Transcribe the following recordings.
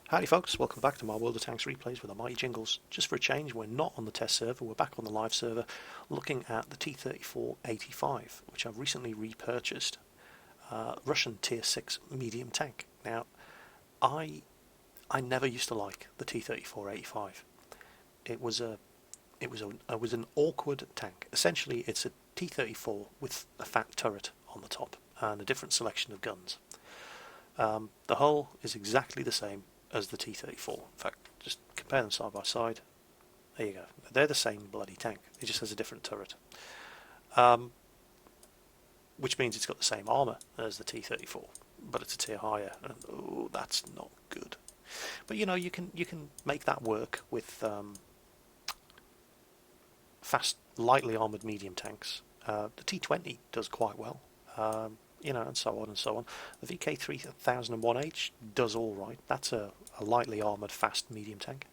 Howdy folks, welcome back to my World of Tanks replays with the mighty Jingles. Just for a change, we're not on the test server, we're back on the live server looking at the T-34-85, which I've recently repurchased. Russian Tier 6 medium tank. Now, I never used to like the T-34-85. It was an awkward tank. Essentially, it's a T-34 with a fat turret on the top and a different selection of guns. The hull is exactly the same as the T-34. In fact, just compare them side by side. There you go. They're the same bloody tank. It just has a different turret. Which means it's got the same armour as the T-34, but it's a tier higher, and oh, that's not good. But you know, you can make that work with fast, lightly armoured medium tanks. The T-20 does quite well. You know, and so on and so on. The VK3001H does all right. That's a lightly armoured, fast medium tank.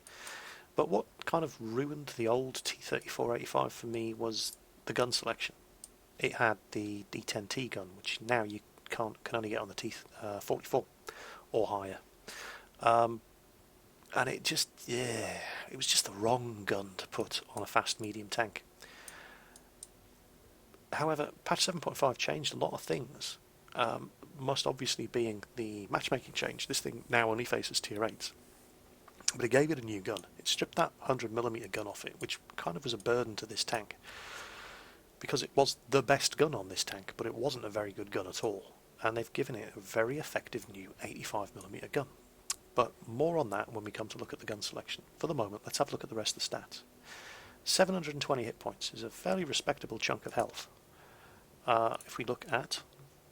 But what kind of ruined the old T-34-85 for me was the gun selection. It had the D10T gun, which now you can only get on the T-44 or higher. And it just, it was just the wrong gun to put on a fast medium tank. However, patch 7.5 changed a lot of things, most obviously being the matchmaking change. This thing now only faces tier 8s, but it gave it a new gun. It stripped that 100mm gun off it, which kind of was a burden to this tank, because it was the best gun on this tank, but it wasn't a very good gun at all, and they've given it a very effective new 85mm gun. But more on that when we come to look at the gun selection. For the moment, let's have a look at the rest of the stats. 720 hit points is a fairly respectable chunk of health. If we look at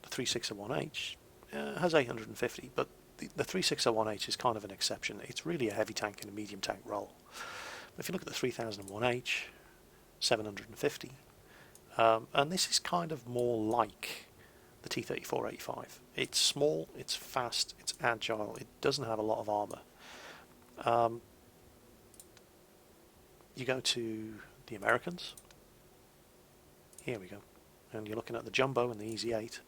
the 3601H, it has 850, but the 3601H is kind of an exception. It's really a heavy tank in a medium tank role. But if you look at the 3001H, 750, and this is kind of more like the T-34-85. It's small, it's fast, it's agile, it doesn't have a lot of armour. You go to the Americans, here we go. And you're looking at the Jumbo and the Easy 8,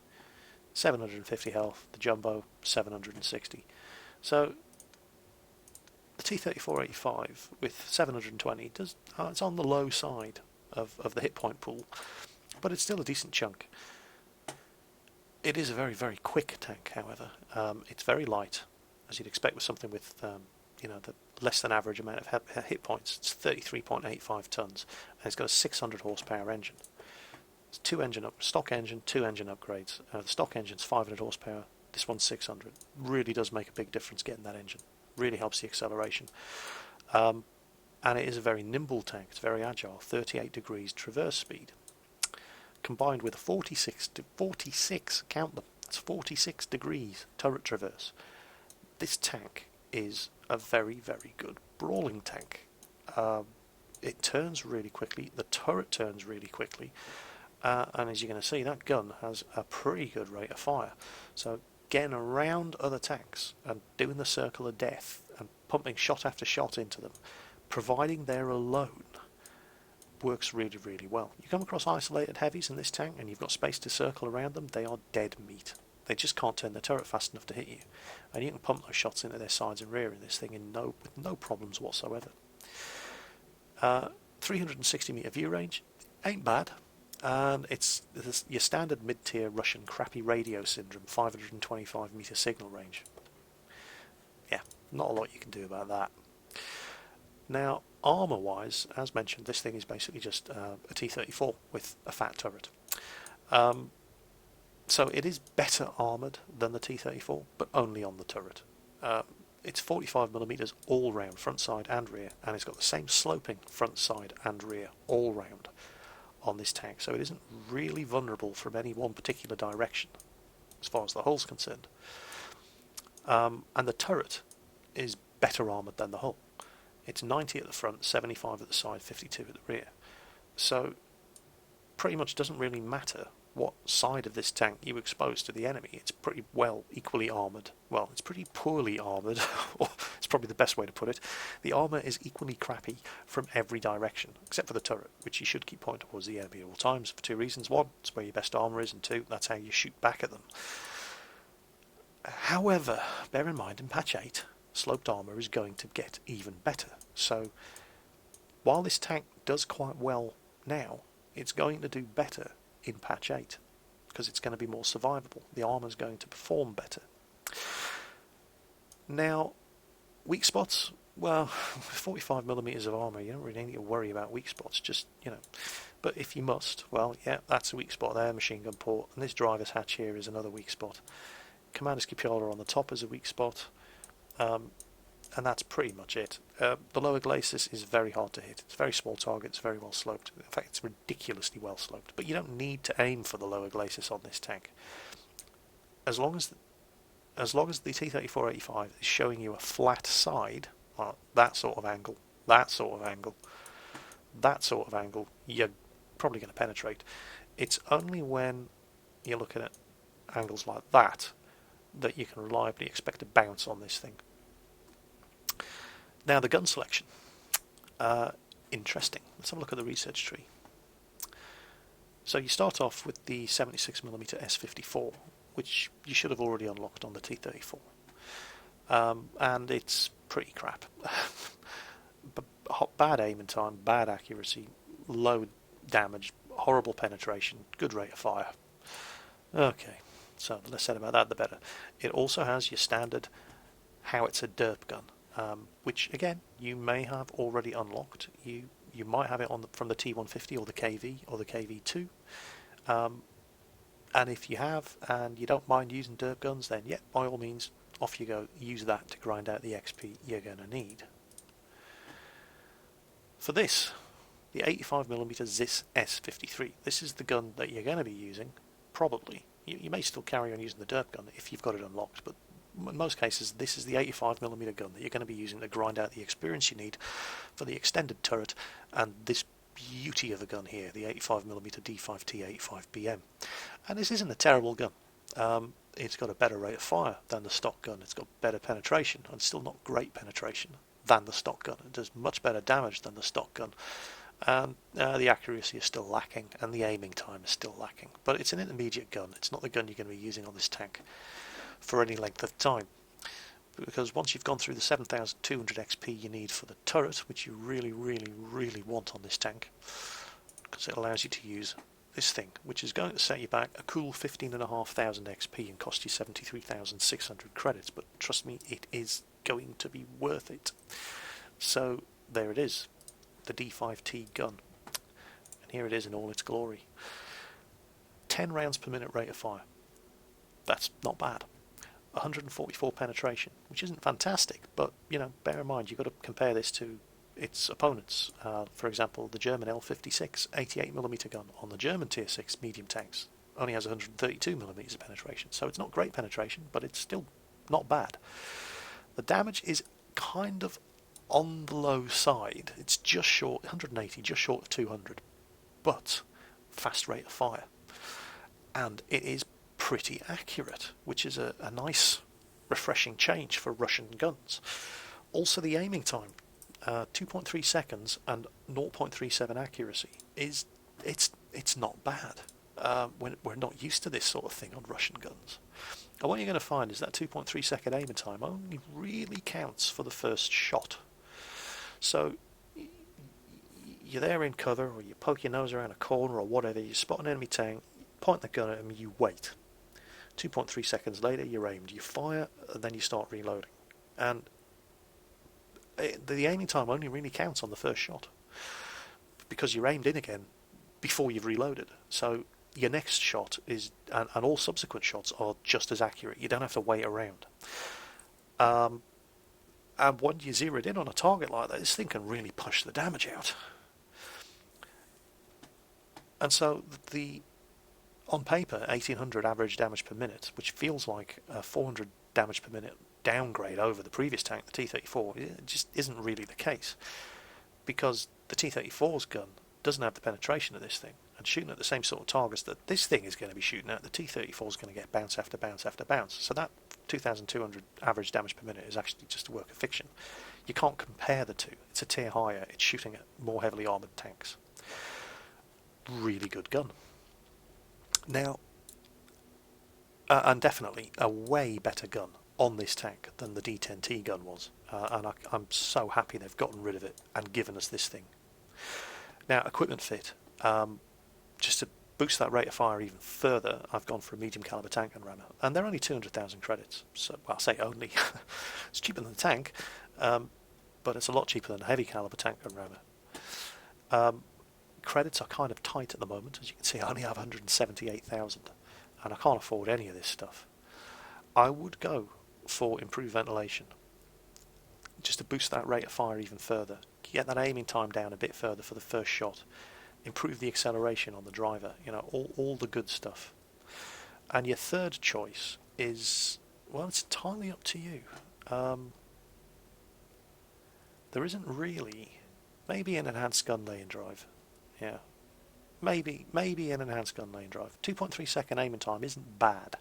750 health, the Jumbo 760. So the T-34-85 with 720 does it's on the low side of the hit point pool, but it's still a decent chunk. It is a very, very quick tank, however. It's very light, as you'd expect with something with you know, the less than average amount of hit points. It's 33.85 tons, and it's got a 600 horsepower engine. Stock engine, 2 engine upgrades. The stock engine's 500 horsepower, this one's 600. Really does make a big difference getting that engine. Really helps the acceleration. And it is a very nimble tank, it's very agile, 38 degrees traverse speed. Combined with a 46, count them, that's 46 degrees turret traverse. This tank is a very, very good brawling tank. It turns really quickly, the turret turns really quickly. And as you're going to see, that gun has a pretty good rate of fire. So getting around other tanks and doing the circle of death and pumping shot after shot into them, providing they're alone, works really, really well. You come across isolated heavies in this tank and you've got space to circle around them, they are dead meat. They just can't turn their turret fast enough to hit you. And you can pump those shots into their sides and rear in this thing with no problems whatsoever. 360 meter view range, ain't bad. And it's your standard mid-tier Russian crappy radio syndrome, 525 meter signal range. Yeah, not a lot you can do about that. Now, armour-wise, as mentioned, this thing is basically just a T-34 with a fat turret. So it is better armoured than the T-34, but only on the turret. It's 45mm all round, front, side and rear, and it's got the same sloping front, side and rear, all round, on this tank, so it isn't really vulnerable from any one particular direction as far as the hull's concerned. And the turret is better armoured than the hull. It's 90 at the front, 75 at the side, 52 at the rear. So pretty much doesn't really matter what side of this tank you expose to the enemy. It's pretty well equally armoured. Well, it's pretty poorly armoured, it's probably the best way to put it. The armour is equally crappy from every direction, except for the turret, which you should keep pointing towards the enemy at all times for 2 reasons. 1, it's where your best armour is, and 2, that's how you shoot back at them. However, bear in mind, in patch 8, sloped armour is going to get even better. So while this tank does quite well now, it's going to do better in patch 8 because it's going to be more survivable. The armour is going to perform better. Now, weak spots, well, 45mm of armour, you don't really need to worry about weak spots, just, but if you must, well, yeah, that's a weak spot there, machine gun port, and this driver's hatch here is another weak spot. Commander's cupola on the top is a weak spot, and that's pretty much it. The lower glacis is very hard to hit. It's a very small target, it's very well sloped. In fact, it's ridiculously well sloped, but you don't need to aim for the lower glacis on this tank. As long as the T-34-85 is showing you a flat side, that sort of angle, you're probably going to penetrate. It's only when you're looking at angles like that that you can reliably expect a bounce on this thing. Now the gun selection. Interesting. Let's have a look at the research tree. So you start off with the 76mm S54, which you should have already unlocked on the T-34. And it's pretty crap. Bad aiming time, bad accuracy, low damage, horrible penetration, good rate of fire. Okay, so the less said about that the better. It also has your standard howitzer derp gun, which again you may have already unlocked. You might have it from the T150 or the KV or the KV2. And if you have, and you don't mind using derp guns, then yeah, by all means, off you go. Use that to grind out the XP you're going to need. For this, the 85mm ZIS S53. This is the gun that you're going to be using, probably. You may still carry on using the derp gun if you've got it unlocked, but in most cases, this is the 85mm gun that you're going to be using to grind out the experience you need for the extended turret and this beauty of a gun here, the 85mm D5T 85BM. And this isn't a terrible gun. It's got a better rate of fire than the stock gun. It's got better penetration, and still not great penetration, than the stock gun. It does much better damage than the stock gun. And the accuracy is still lacking, and the aiming time is still lacking. But it's an intermediate gun. It's not the gun you're going to be using on this tank for any length of time. Because once you've gone through the 7,200 XP you need for the turret, which you really, really, really want on this tank, because it allows you to use this thing, which is going to set you back a cool 15,500 XP and cost you 73,600 credits, but trust me, it is going to be worth it. So there it is, the D5T gun, and here it is in all its glory. 10 rounds per minute rate of fire. That's not bad. 144 penetration, which isn't fantastic, but bear in mind you've got to compare this to its opponents. For example, the German L56 88mm gun on the German Tier 6 medium tanks only has 132mm of penetration, so it's not great penetration, but it's still not bad. The damage is kind of on the low side. It's just short, 180, just short of 200, but fast rate of fire, and it is pretty accurate, which is a nice refreshing change for Russian guns. Also the aiming time, 2.3 seconds and 0.37 accuracy is it's not bad. We're not used to this sort of thing on Russian guns. And what you're going to find is that 2.3 second aiming time only really counts for the first shot. So you're there in cover, or you poke your nose around a corner or whatever, you spot an enemy tank, point the gun at him, you wait. 2.3 seconds later you're aimed, you fire, and then you start reloading. And the aiming time only really counts on the first shot, because you're aimed in again before you've reloaded. So your next shot is, and all subsequent shots are just as accurate. You don't have to wait around. And when you zero it in on a target like that, this thing can really push the damage out. And so on paper, 1800 average damage per minute, which feels like a 400 damage per minute downgrade over the previous tank, the T-34, it just isn't really the case, because the T-34's gun doesn't have the penetration of this thing, and shooting at the same sort of targets that this thing is going to be shooting at, the T-34 is going to get bounce after bounce after bounce. So that 2,200 average damage per minute is actually just a work of fiction. You can't compare the two. It's a tier higher. It's shooting at more heavily armoured tanks. Really good gun. Now, and definitely a way better gun on this tank than the D10T gun was, and I'm so happy they've gotten rid of it and given us this thing. Now, equipment fit, just to boost that rate of fire even further, I've gone for a medium caliber tank gun rammer, and they're only 200,000 credits. So, well, I say only, it's cheaper than the tank, but it's a lot cheaper than a heavy caliber tank gun rammer. Credits are kind of tight at the moment. As you can see, I only have 178,000, and I can't afford any of this stuff. I would go for improved ventilation, just to boost that rate of fire even further, get that aiming time down a bit further for the first shot, improve the acceleration on the driver, you know, all the good stuff. And your third choice is, well, it's entirely up to you. There isn't really, maybe an enhanced gun lane drive, yeah, maybe an enhanced gun lane drive. 2.3 second aiming time isn't bad,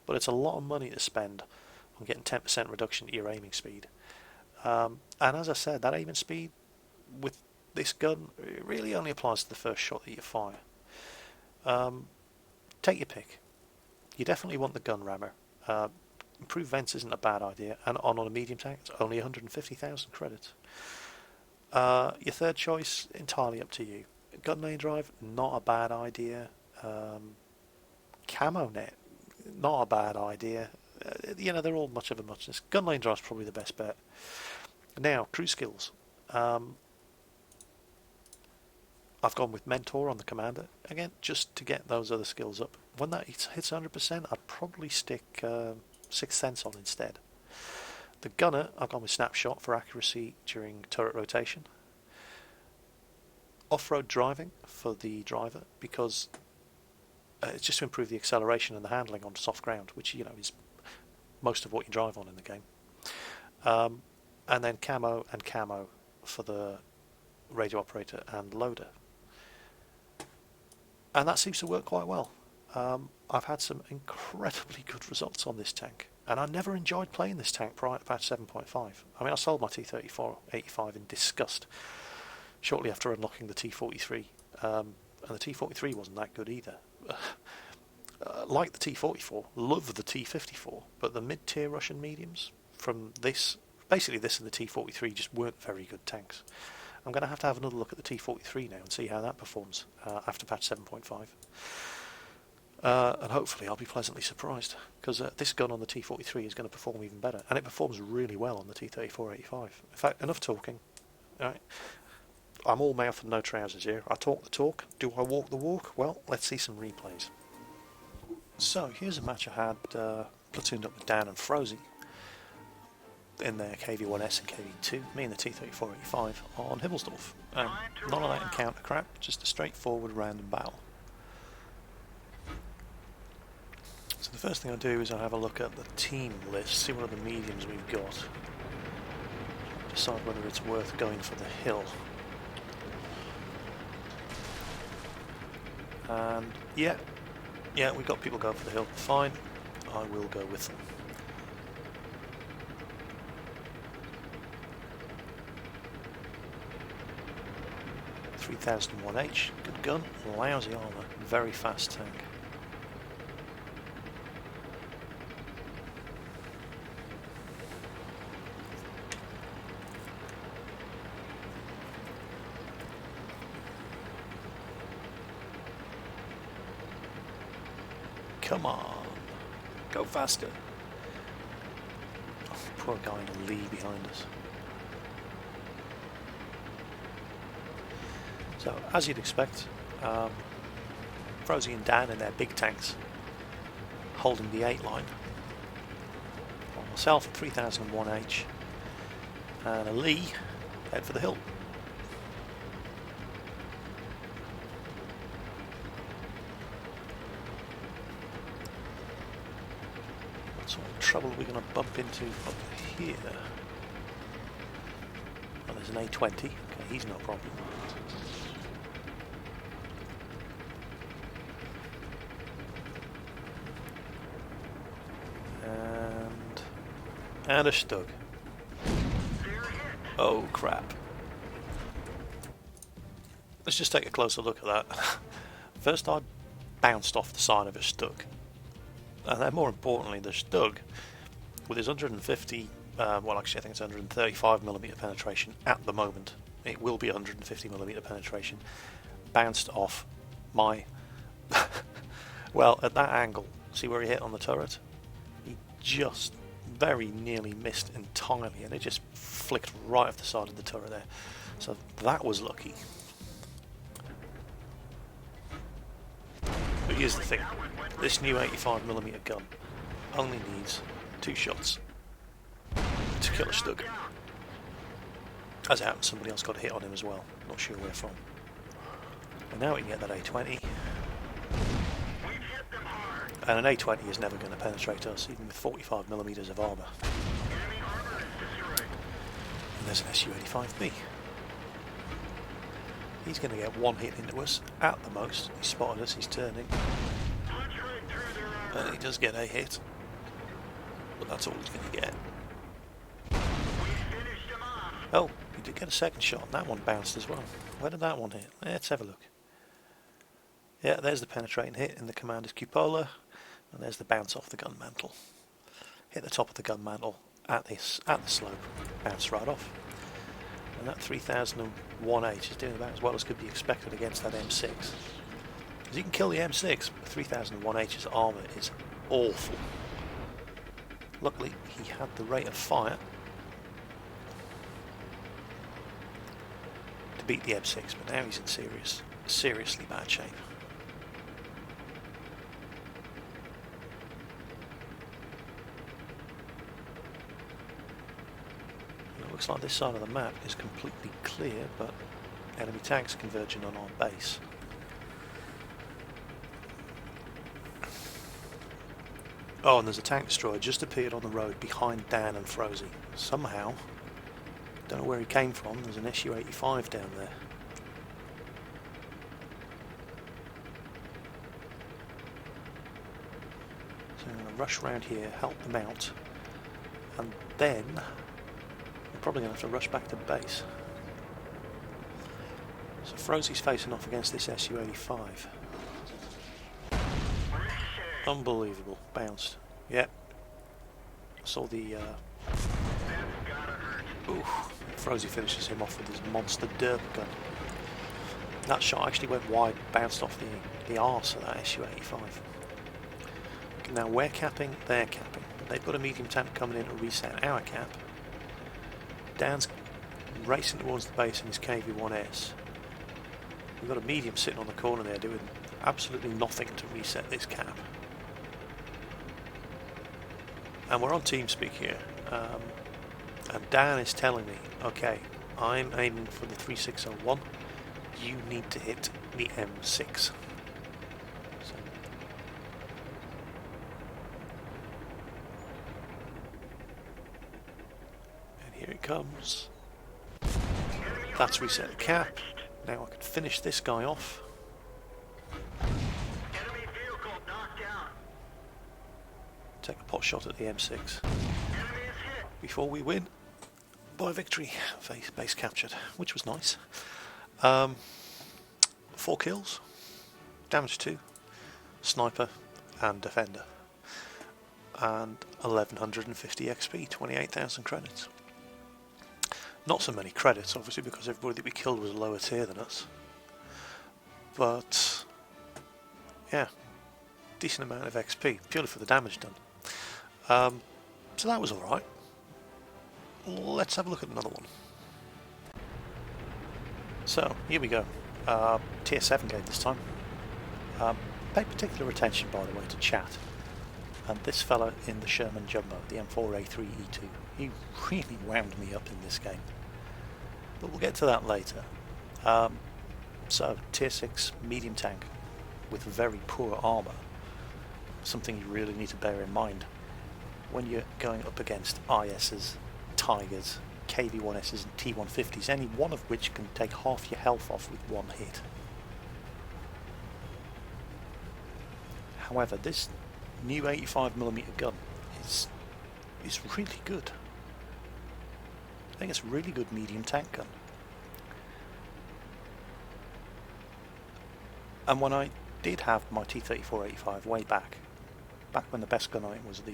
but it's a lot of money to spend on getting 10% reduction to your aiming speed. And as I said, that aiming speed with this gun, it really only applies to the first shot that you fire. Take your pick. You definitely want the gun rammer. Improved vents isn't a bad idea, and on a medium tank, it's only 150,000 credits. Your third choice, entirely up to you. Gun lane drive, not a bad idea. Camo net, not a bad idea. You know, they're all much of a muchness. Gun lane drive's probably the best bet. Now, crew skills. I've gone with Mentor on the Commander, again, just to get those other skills up. When that hits 100%, I'd probably stick Sixth Sense on instead. The Gunner, I've gone with Snapshot for accuracy during turret rotation. Off-road driving for the driver, because it's just to improve the acceleration and the handling on soft ground, which, you know, is most of what you drive on in the game. And then Camo and Camo for the radio operator and loader. And that seems to work quite well. I've had some incredibly good results on this tank, and I never enjoyed playing this tank prior to patch 7.5. I mean, I sold my T-34-85 in disgust shortly after unlocking the T-43, and the T-43 wasn't that good either. Like the T-44, love the T-54, but the mid-tier Russian mediums from this, basically this and the T-43, just weren't very good tanks. I'm going to have another look at the T-43 now and see how that performs after patch 7.5. And hopefully I'll be pleasantly surprised, because this gun on the T-43 is going to perform even better, and it performs really well on the T-34-85. In fact, enough talking. All right. I'm all mouth and no trousers here. I talk the talk. Do I walk the walk? Well, let's see some replays. So here's a match I had platooned up with Dan and Frozy in their KV-1S and KV-2, me and the T-34-85 on Himmelsdorf. None of that encounter crap, just a straightforward random battle. So the first thing I do is I have a look at the team list, see what other mediums we've got, decide whether it's worth going for the hill. And yeah, we've got people going for the hill. Fine, I will go with them. .3001H, good gun, lousy armour, very fast tank. Come on, go faster. Oh, poor guy in a lee behind us. So, as you'd expect, Frozy and Dan in their big tanks holding the 8 line. On myself at 3001H and a Lee head for the hill. What sort of trouble are we going to bump into up here? Well, there's an A20, okay, he's no problem. And a Stug. Oh crap. Let's just take a closer look at that. First I bounced off the side of a Stug. And then more importantly, the Stug with his 150, well actually I think it's 135mm penetration at the moment, it will be 150mm penetration, bounced off my, well at that angle, see where he hit on the turret? He just very nearly missed entirely and it just flicked right off the side of the turret there. So that was lucky. But here's the thing, this new 85mm gun only needs 2 shots to kill a Stug. As it happens, somebody else got a hit on him as well, not sure where from. And now we can get that A20. And an A20 is never going to penetrate us, even with 45mm of armour. And there's an Su-85B. He's going to get 1 hit into us, at the most. He's spotted us, he's turning. And he does get a hit. But that's all he's going to get. Oh, he did get a second shot, and that one bounced as well. Where did that one hit? Let's have a look. Yeah, there's the penetrating hit in the commander's cupola, and there's the bounce off the gun mantle. Hit the top of the gun mantle at the slope, bounced right off. And that 3001H is doing about as well as could be expected against that M6. Because you can kill the M6, but 3001H's armour is awful. Luckily, he had the rate of fire to beat the M6, but now he's in seriously bad shape. It looks like this side of the map is completely clear, but enemy tanks converging on our base. Oh, and there's a tank destroyer just appeared on the road behind Dan and Frozy. Somehow, don't know where he came from, there's an Su-85 down there. So I'm going to rush round here, help them out, and then we're probably going to have to rush back to base. So Frozy's facing off against this Su-85. Unbelievable, bounced. Yep. Saw the Frozy finishes him off with his monster derp gun. That shot actually went wide, bounced off the arse of that Su-85. Now we're capping, they're capping. They've got a medium tank coming in to reset our cap. Dan's racing towards the base in his KV-1S. We've got a medium sitting on the corner there doing absolutely nothing to reset this cap. And we're on TeamSpeak here, and Dan is telling me, okay, I'm aiming for the 3601, you need to hit the M6. So, and here it comes. That's reset the cap. Now I can finish this guy off. Take a pot shot at the M6 before we win by victory. Base captured, which was nice. 4 kills, damage 2, sniper and defender, and 1150 XP, 28,000 credits. Not so many credits, obviously, because everybody that we killed was a lower tier than us. But yeah, decent amount of XP purely for the damage done. So that was alright. Let's have a look at another one. So here we go. Tier 7 game this time. Pay particular attention, by the way, to chat. And this fella in the Sherman Jumbo, the M4A3E2, he really wound me up in this game. But we'll get to that later. So tier 6 medium tank with very poor armour. Something you really need to bear in mind when you're going up against ISs, Tigers, KV-1Ss and T-150s, any one of which can take half your health off with 1 hit. However, this new 85mm gun is really good. I think it's a really good medium tank gun. And when I did have my T-34-85 way back when the best gun on it was the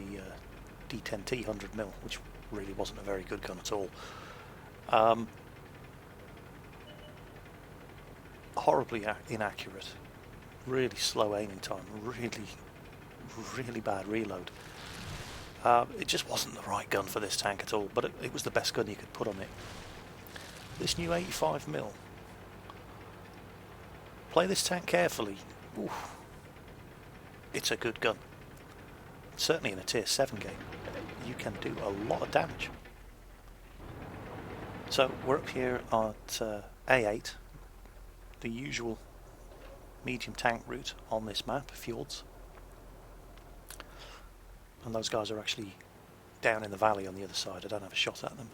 D10T 100mm, which really wasn't a very good gun at all. Horribly inaccurate, really slow aiming time, really bad reload. It just wasn't the right gun for this tank at all, but it was the best gun you could put on it. This new 85mm. Play this tank carefully. Oof. It's a good gun. Certainly in a tier 7 game. You can do a lot of damage. So we're up here at A8, the usual medium tank route on this map, Fjords. And those guys are actually down in the valley on the other side. I don't have a shot at them.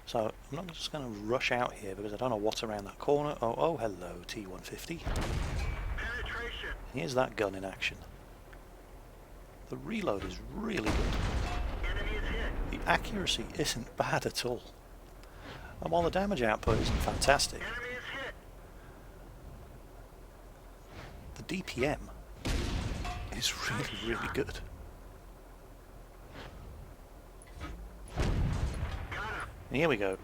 So I'm not just going to rush out here because I don't know what's around that corner. Oh hello, T-150. Here's that gun in action. The reload is really good. The accuracy isn't bad at all. And while the damage output isn't fantastic, the DPM is really good. And here we go.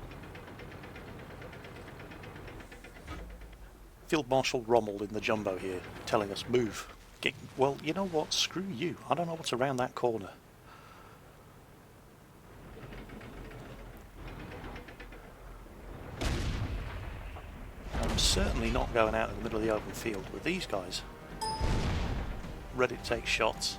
Field Marshal Rommel in the jumbo here, telling us move. Well, you know what? Screw you. I don't know what's around that corner. I'm certainly not going out in the middle of the open field with these guys ready to take shots.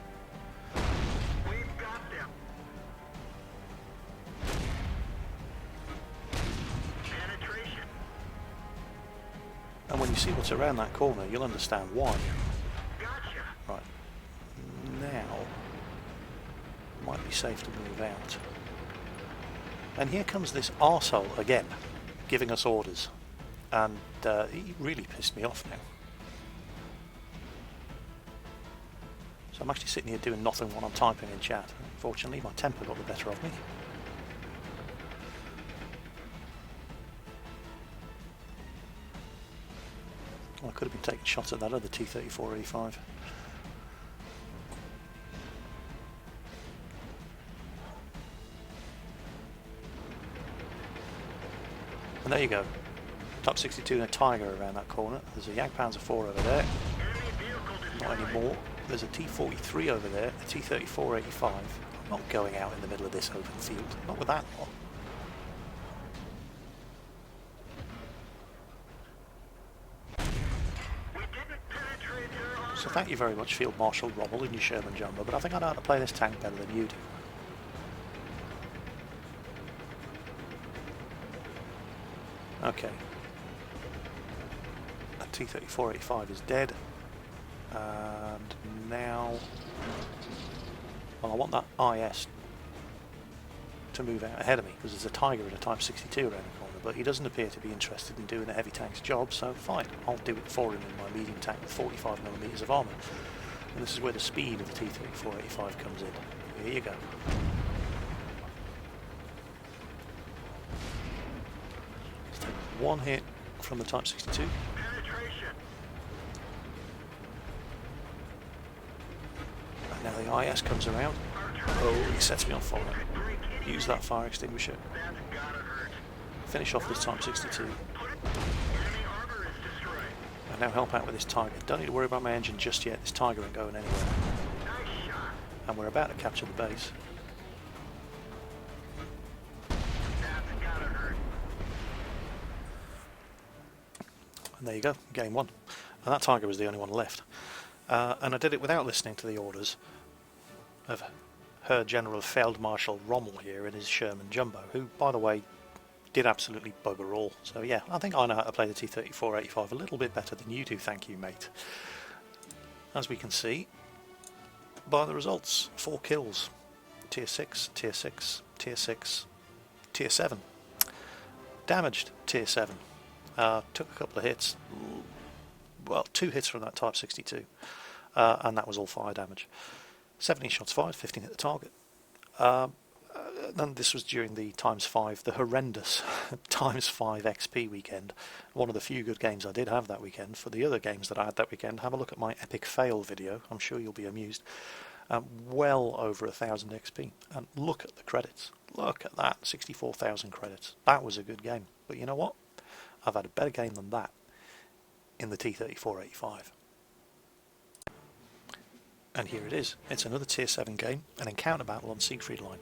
And when you see what's around that corner, you'll understand why. Right, now might be safe to move out. And here comes this arsehole again, giving us orders. And he really pissed me off now. So I'm actually sitting here doing nothing while I'm typing in chat. Unfortunately, my temper got the better of me. Well, I could have been taking shots at that other T-34-85. And there you go. Top 62 and a Tiger around that corner. There's a Jagdpanzer 4 over there. Not anymore. There's a T-43 over there, a T-34-85. I'm not going out in the middle of this open field. Not with that one. So thank you very much, Field Marshal Rommel, in your Sherman Jumbo, but I think I know how to play this tank better than you do. Okay. A T-34-85 is dead. And now... Well, I want that IS to move out ahead of me, because there's a Tiger and a Type 62 around the corner, but he doesn't appear to be interested in doing a heavy tank's job, so fine, I'll do it for him in my medium tank with 45mm of armour. And this is where the speed of the T-34-85 comes in. Here you go. Let's take one hit from the Type 62. And now the IS comes around. Oh, he sets me on fire. Use that fire extinguisher. Finish off this Type 62. And now help out with this Tiger. Don't need to worry about my engine just yet. This Tiger ain't going anywhere. And we're about to capture the base. And there you go, game one. And that Tiger was the only one left. And I did it without listening to the orders of Herr General Feldmarschall Rommel here in his Sherman Jumbo, who, by the way, did absolutely bugger all. So yeah, I think I know how to play the T-34-85 a little bit better than you do, thank you, mate. As we can see by the results, 4 kills. Tier 6, Tier 6, Tier 6, Tier 7. Damaged, Tier 7. Took a couple of hits. Well, 2 hits from that Type 62. And that was all fire damage. 17 shots fired, 15 hit the target. And this was during the ×5, the horrendous ×5 XP weekend. One of the few good games I did have that weekend. For the other games that I had that weekend, have a look at my epic fail video. I'm sure you'll be amused. well over 1,000 XP. And look at the credits. Look at that, 64,000 credits. That was a good game. But you know what? I've had a better game than that in the T-34-85. And here it is. It's another Tier 7 game, an encounter battle on Siegfried Line.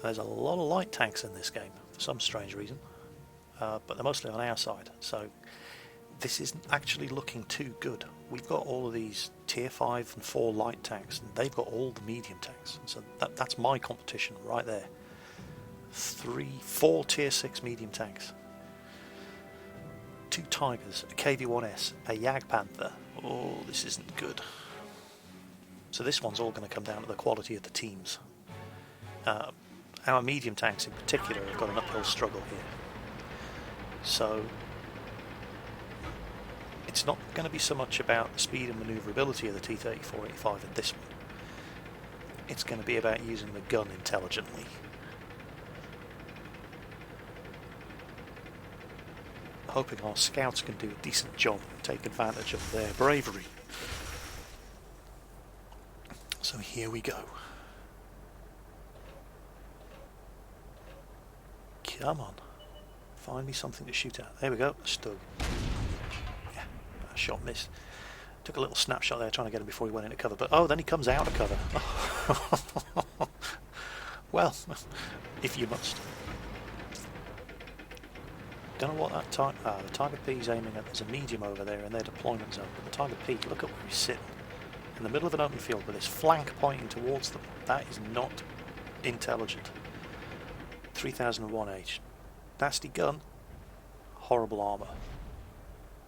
There's a lot of light tanks in this game, for some strange reason. But they're mostly on our side, so this isn't actually looking too good. We've got all of these Tier 5 and 4 light tanks, and they've got all the medium tanks. So that's my competition right there. 4 Tier 6 medium tanks. 2 Tigers, a KV-1S, a Jagdpanther. Oh, this isn't good. So this one's all going to come down to the quality of the teams. Our medium tanks in particular have got an uphill struggle here. So it's not going to be so much about the speed and manoeuvrability of the T-34-85 in this one. It's going to be about using the gun intelligently. Hoping our scouts can do a decent job and take advantage of their bravery. So here we go. Come on. Find me something to shoot at. There we go. Stug. Yeah, that shot missed. Took a little snapshot there trying to get him before he went into cover. But oh, then he comes out of cover. Well, if you must. Don't know what that the Tiger P's aiming at. There's a medium over there in their deployment zone. But the Tiger P, look at where he's sitting. In the middle of an open field with his flank pointing towards them. That is not intelligent. 3001H. Nasty gun. Horrible armour.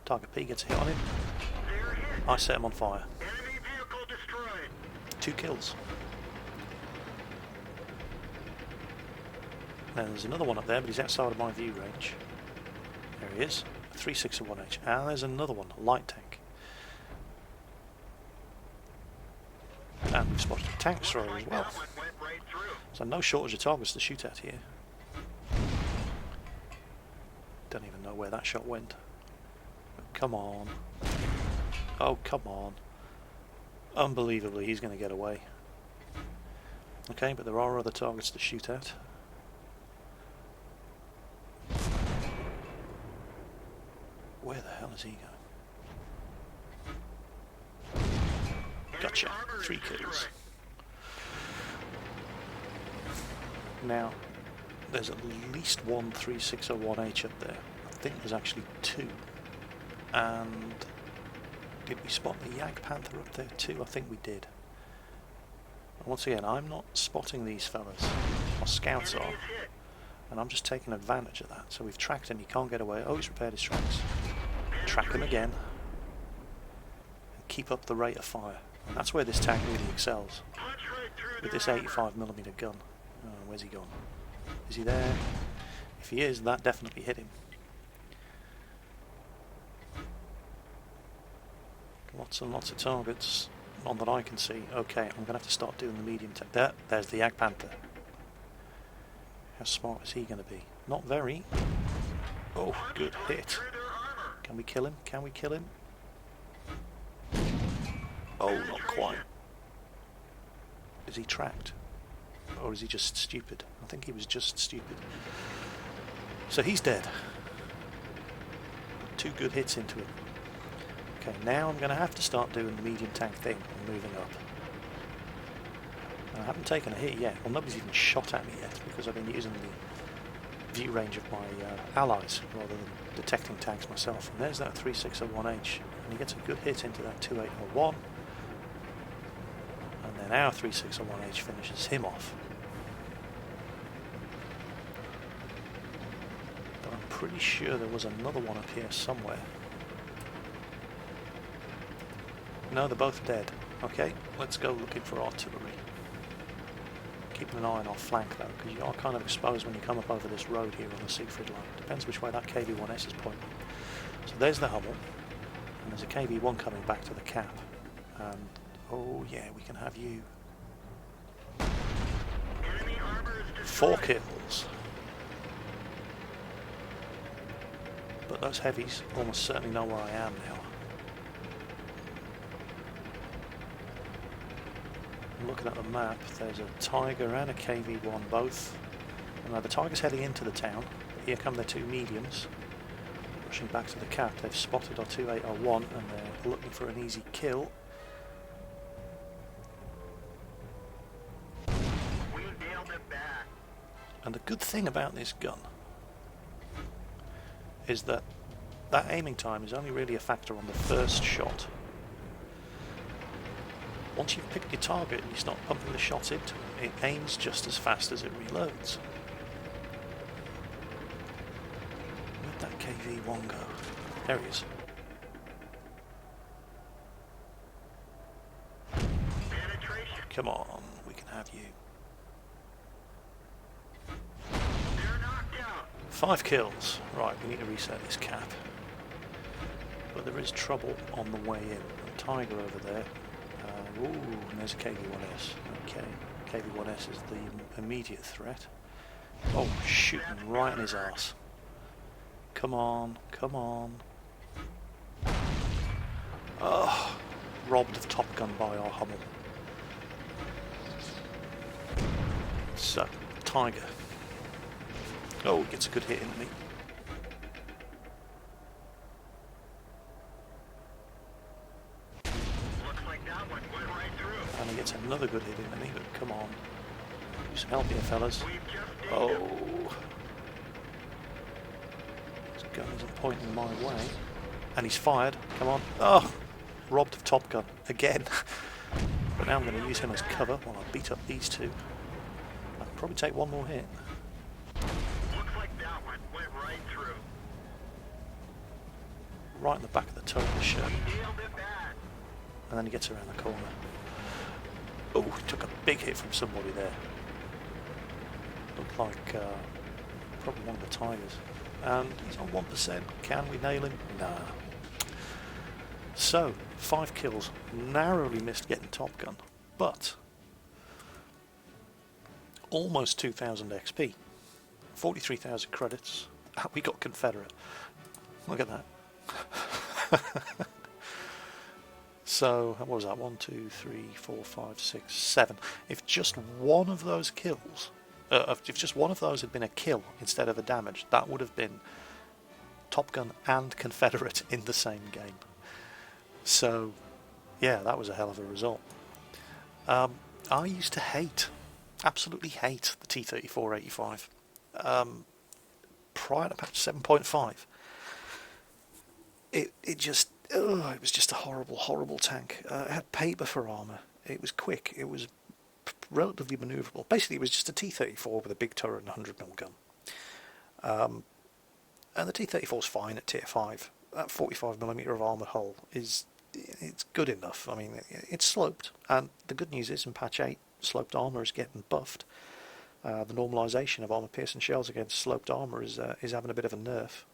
Tiger P gets a hit on him. I set him on fire. 2 kills. Now there's another one up there, but he's outside of my view range. There he is. 361H. And there's another one, a light tank. And we've spotted a tank destroyer as well. So no shortage of targets to shoot at here. Don't even know where that shot went. Come on. Oh, come on. Unbelievably, he's going to get away. Okay, but there are other targets to shoot at. Where the hell is he going? Gotcha. 3 kills. Now, there's at least one 3601H up there. I think there's actually 2. And did we spot the Jagdpanther up there too? I think we did. And once again, I'm not spotting these fellas. Our scouts are. And I'm just taking advantage of that. So we've tracked him, he can't get away. Oh, he's repaired his tracks. Track him again. And keep up the rate of fire. And that's where this tank really excels. With this 85mm gun. Oh, where's he gone? Is he there? If he is, that definitely hit him. Lots and lots of targets. None that I can see. Okay, I'm going to have to start doing the medium tank. There's the Jagdpanther. How smart is he going to be? Not very. Oh, good hit. Can we kill him? Can we kill him? Oh, not quite. Is he tracked? Or is he just stupid? I think he was just stupid. So he's dead. 2 good hits into him. Okay, now I'm going to have to start doing the medium tank thing and moving up. I haven't taken a hit yet. Well, nobody's even shot at me yet because I've been using the view range of my allies rather than detecting tanks myself. And there's that 3601H, and he gets a good hit into that 2801. And then our 3601H finishes him off. But I'm pretty sure there was another one up here somewhere. No, they're both dead. Okay, let's go looking for artillery. Keeping an eye on our flank though, because you are kind of exposed when you come up over this road here on the Siegfried line. Depends which way that KV-1S is pointing. So there's the Hummel, and there's a KV-1 coming back to the cap. And oh yeah, we can have you. 4 kills. But those heavies almost certainly know where I am now. I'm looking at the map, there's a Tiger and a KV-1 both. And now the Tiger's heading into the town. Here come the two mediums. Rushing back to the cap, they've spotted our 2801 and they're looking for an easy kill. We nailed it back. And the good thing about this gun is that that aiming time is only really a factor on the first shot. Once you've picked your target and you start pumping the shots into it, it aims just as fast as it reloads. Where'd that KV-1 go? There he is. Penetration. Come on, we can have you. They're knocked out. 5 kills. Right, we need to reset this cap. But there is trouble on the way in. A Tiger over there. Ooh, and there's a KV-1S. Okay, KV-1S is the immediate threat. Oh, shooting right in his arse. Come on, come on. Oh, robbed of Top Gun by our Hummel. So, Tiger. Oh, gets a good hit into me. And he gets another good hit into me, but come on. Do some help here, fellas. Oh. His guns are pointing my way. And he's fired. Come on. Oh! Robbed of Top Gun. Again. But now I'm going to use him as cover while I beat up these two. I can probably take one more hit. Looks like that one went right through. Right in the back of the toe of the shirt. We nailed it back. And then he gets around the corner. Oh, he took a big hit from somebody there. Looked like probably one of the Tigers. And he's on 1%. Can we nail him? Nah. So, 5 kills. Narrowly missed getting Top Gun. But almost 2,000 XP. 43,000 credits. And we got Confederate. Look at that. So, what was that? 1, 2, 3, 4, 5, 6, 7. If just one of those kills, if just one of those had been a kill instead of a damage, that would have been Top Gun and Confederate in the same game. So, yeah, that was a hell of a result. I used to hate, absolutely hate the T-34-85. Prior to patch 7.5, it was just a horrible, horrible tank. It had paper for armour. It was quick. It was relatively manoeuvrable. Basically, it was just a T-34 with a big turret and a 100mm gun. And the T-34 is fine at tier 5. That 45mm of armoured hull it's good enough. I mean, it's sloped. And the good news is in patch 8, sloped armour is getting buffed. The normalisation of armour-piercing shells against sloped armour is having a bit of a nerf,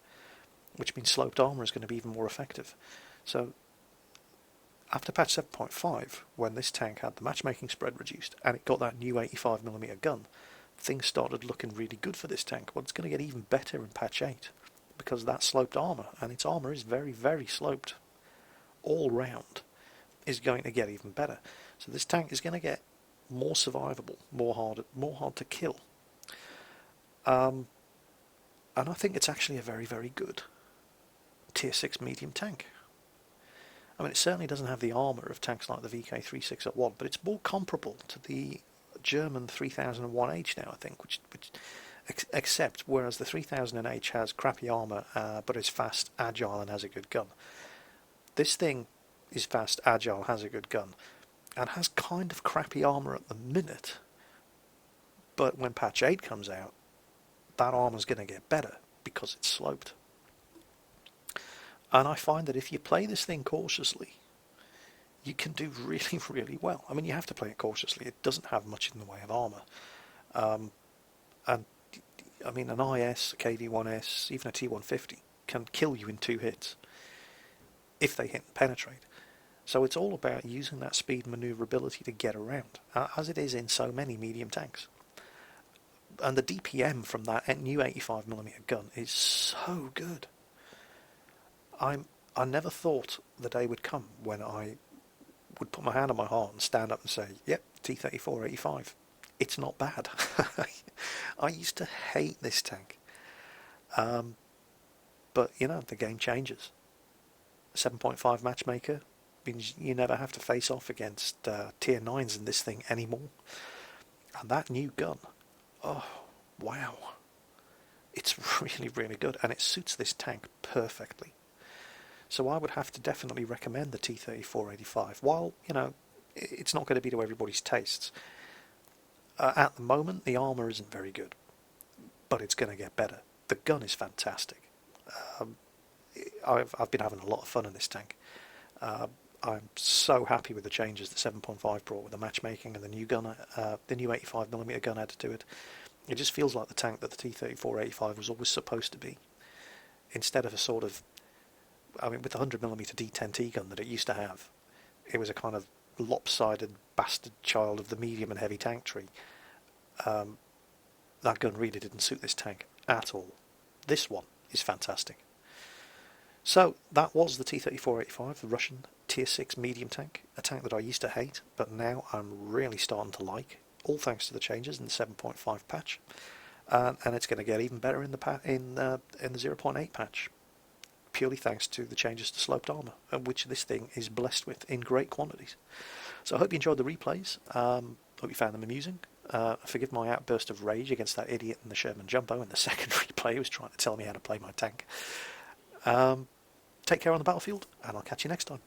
which means sloped armour is going to be even more effective. So, after patch 7.5, when this tank had the matchmaking spread reduced, and it got that new 85mm gun, things started looking really good for this tank. Well, it's going to get even better in patch 8, because of that sloped armour, and its armour is very, very sloped. All round is going to get even better. So this tank is going to get more survivable, more hard to kill. And I think it's actually a very, very good tier 6 medium tank. I mean, it certainly doesn't have the armour of tanks like the VK3601, but it's more comparable to the German 3001H now, I think, which except whereas the 3000H has crappy armour, but is fast, agile, and has a good gun. This thing is fast, agile, has a good gun, and has kind of crappy armour at the minute, but when patch 8 comes out, that armour's going to get better, because it's sloped. And I find that if you play this thing cautiously, you can do really, really well. I mean, you have to play it cautiously. It doesn't have much in the way of armour. And, I mean, an IS, a KV-1S, even a T-150 can kill you in 2 hits if they hit and penetrate. So it's all about using that speed and manoeuvrability to get around, as it is in so many medium tanks. And the DPM from that new 85mm gun is so good. I never thought the day would come when I would put my hand on my heart and stand up and say, yep, T-34-85. It's not bad. I used to hate this tank. But, you know, the game changes. 7.5 matchmaker means you never have to face off against tier 9s in this thing anymore. And that new gun, oh, wow. It's really, really good, and it suits this tank perfectly. So I would have to definitely recommend the T-34-85. While, you know, it's not going to be to everybody's tastes. At the moment, the armour isn't very good, but it's going to get better. The gun is fantastic. I've been having a lot of fun in this tank. I'm so happy with the changes the 7.5 brought with the matchmaking and the new gun, the new 85mm gun added to it. It just feels like the tank that the T-34-85 was always supposed to be. Instead of a sort of, I mean, with the 100mm D10T gun that it used to have, it was a kind of lopsided bastard child of the medium and heavy tank tree. That gun really didn't suit this tank at all. This one is fantastic. So that was the T-34-85, the Russian tier 6 medium tank, a tank that I used to hate, but now I'm really starting to like, all thanks to the changes in the 7.5 patch, and it's going to get even better in the 0.8 patch, purely thanks to the changes to sloped armour, which this thing is blessed with in great quantities. So I hope you enjoyed the replays. Hope you found them amusing. Forgive my outburst of rage against that idiot in the Sherman Jumbo in the second replay who was trying to tell me how to play my tank. Take care on the battlefield, and I'll catch you next time.